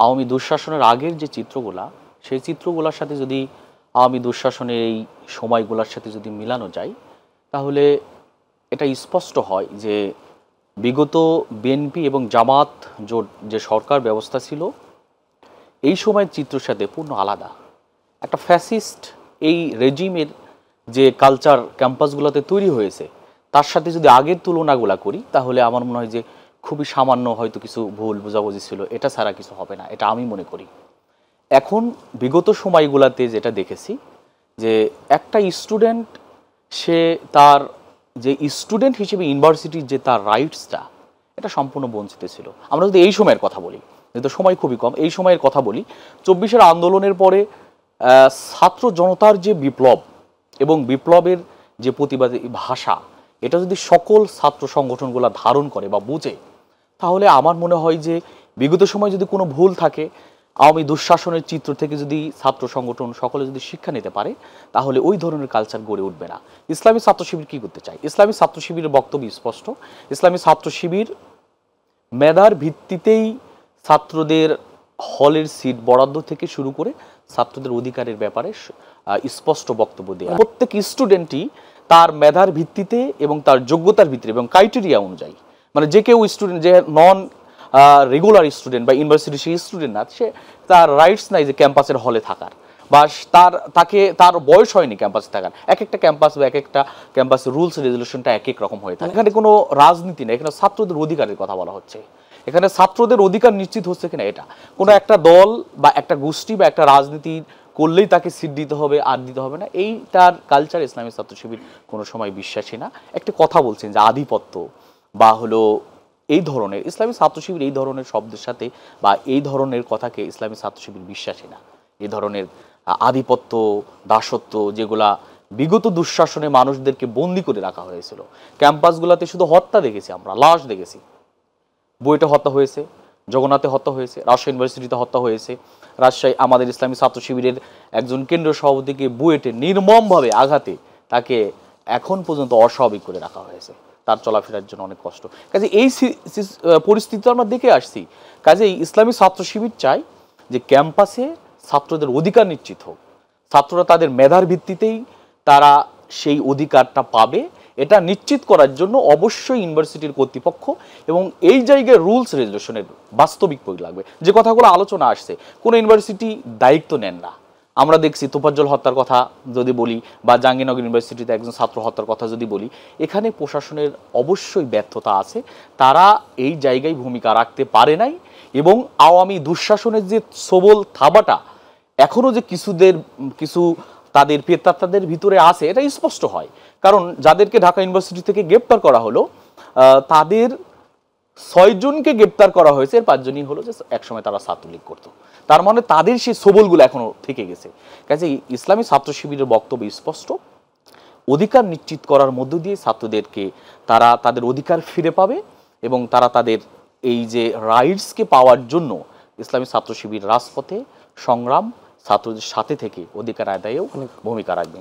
আওয়ামী দুঃশাসনের আগের যে চিত্রগুলা, সেই চিত্রগুলোর সাথে যদি আওয়ামী দুঃশাসনের এই সময়গুলোর সাথে যদি মিলানো যায়, তাহলে এটা স্পষ্ট হয় যে বিগত বিএনপি এবং জামাত জোট যে সরকার ব্যবস্থা ছিল, এই সময়ের চিত্রের সাথে পূর্ণ আলাদা। একটা ফ্যাসিস্ট এই রেজিমের যে কালচার ক্যাম্পাসগুলোতে তৈরি হয়েছে, তার সাথে যদি আগের তুলনাগুলা করি, তাহলে আমার মনে হয় যে খুবই সামান্য হয়তো কিছু ভুল বোঝাবুঝি ছিল, এটা ছাড়া কিছু হবে না, এটা আমি মনে করি। এখন বিগত সময়গুলোতে যেটা দেখেছি যে একটা স্টুডেন্ট, সে তার যে স্টুডেন্ট হিসেবে ইউনিভার্সিটির যে তার রাইটসটা, এটা সম্পূর্ণ বঞ্চিত ছিল। আমরা যদি এই সময়ের কথা বলি, যেহেতু সময় খুবই কম, এই সময়ের কথা বলি, 24-এর আন্দোলনের পরে ছাত্র জনতার যে বিপ্লব এবং বিপ্লবের যে প্রতিবাদী ভাষা, এটা যদি সকল ছাত্র সংগঠনগুলো ধারণ করে বা বুঝে, তাহলে আমার মনে হয় যে বিগত সময় যদি কোনো ভুল থাকে, আওয়ামী দুঃশাসনের চিত্র থেকে যদি ছাত্র সংগঠন সকলে যদি শিক্ষা নিতে পারে, তাহলে ওই ধরনের কালচার গড়ে উঠবে না। ইসলামী ছাত্র শিবির কী করতে চায়? ইসলামী ছাত্র শিবিরের বক্তব্য স্পষ্ট। ইসলামী ছাত্র শিবির মেধার ভিত্তিতেই ছাত্রদের হলের সিট বরাদ্দ থেকে শুরু করে ছাত্রদের অধিকারের ব্যাপারে স্পষ্ট বক্তব্য দেয়। প্রত্যেক স্টুডেন্টই তার মেধার ভিত্তিতে এবং তার যোগ্যতার ভিত্তিতে এবং ক্রাইটেরিয়া অনুযায়ী, মানে যে কেউ স্টুডেন্ট, যে নন রেগুলার স্টুডেন্ট বা ইউনিভার্সিটি সেই স্টুডেন্ট না, সে তার রাইটস নাই যে ক্যাম্পাসের হলে থাকার, বা তার বয়স হয়নি ক্যাম্পাসে থাকার। এক একটা ক্যাম্পাস বা এক একটা ক্যাম্পাসের রুলস রেজুলেশনটা এক এক রকম হয়ে থাকে। এখানে কোনো রাজনীতি নেই, এখানে ছাত্রদের অধিকারের কথা বলা হচ্ছে। এখানে ছাত্রদের অধিকার নিশ্চিত হচ্ছে কিনা, এটা কোনো একটা দল বা একটা গোষ্ঠী বা একটা রাজনীতি করলেই তাকে সিট দিতে হবে আর দিতে হবে না, এইটার কালচার ইসলামী ছাত্র শিবির কোনো সময় বিশ্বাসী না। একটা কথা বলছেন যে আধিপত্য বা হলো এই ধরনের, ইসলামী ছাত্র শিবির এই ধরনের শব্দের সাথে বা এই ধরনের কথাকে ইসলামী ছাত্র শিবির বিশ্বাসী না। এই ধরনের আধিপত্য, দাসত্ব, যেগুলা বিগত দুঃশাসনে মানুষদেরকে বন্দি করে রাখা হয়েছিল, ক্যাম্পাসগুলোতে শুধু হত্যা দেখেছি, আমরা লাশ দেখেছি। বুয়েটে হত্যা হয়েছে, জগন্নাথে হত্যা হয়েছে, রাজশাহী ইউনিভার্সিটিতে হত্যা হয়েছে। রাজশাহী আমাদের ইসলামী ছাত্র শিবিরের একজন কেন্দ্রীয় সভাপতিকে বুয়েটে নির্মমভাবে আঘাতে তাকে এখন পর্যন্ত অস্বাভাবিক করে রাখা হয়েছে, তার চলাফেরার জন্য অনেক কষ্ট। কাজে এই পরিস্থিতি আমরা দেখে আসছি। কাজে ইসলামী ছাত্র শিবির চাই যে ক্যাম্পাসে ছাত্রদের অধিকার নিশ্চিত হোক, ছাত্ররা তাদের মেধার ভিত্তিতেই তারা সেই অধিকারটা পাবে, এটা নিশ্চিত করার জন্য অবশ্যই ইউনিভার্সিটির কর্তৃপক্ষ এবং এই জায়গায় রুলস রেজুলেশনের বাস্তবিক প্রয়োগ লাগবে। যে কথাগুলো আলোচনা আসছে, কোনো ইউনিভার্সিটি দায়িত্ব নেন না। আমরা দেখছি তোফাজ্জল হত্যার কথা যদি বলি, বা জাহাঙ্গীরনগর ইউনিভার্সিটিতে একজন ছাত্র হত্যার কথা যদি বলি, এখানে প্রশাসনের অবশ্যই ব্যর্থতা আছে। তারা এই জায়গায় ভূমিকা রাখতে পারে নাই এবং আওয়ামী দুঃশাসনের যে সবল থাবাটা এখনও যে কিছু তাদের পেতাত্তাদের ভিতরে আছে, এটা স্পষ্ট হয়। কারণ যাদেরকে ঢাকা ইউনিভার্সিটি থেকে গ্রেপ্তার করা হলো, তাদের 6 জনকে গ্রেপ্তার করা হয়েছে, এর 5 জনই হলো যে একসময় তারা ছাত্রলীগ করতো। তার মানে তাদের সেই সবলগুলো এখনো থেকে গেছে। কাজে ইসলামী ছাত্র শিবিরের বক্তব্য স্পষ্ট, অধিকার নিশ্চিত করার মধ্য দিয়ে ছাত্রদেরকে তারা তাদের অধিকার ফিরে পাবে এবং তারা তাদের এই যে রাইটসকে পাওয়ার জন্য ইসলামী ছাত্র শিবির রাজপথে সংগ্রাম, ছাত্রদের সাথে থেকে অধিকার আদায়েও ভূমিকা রাখবে।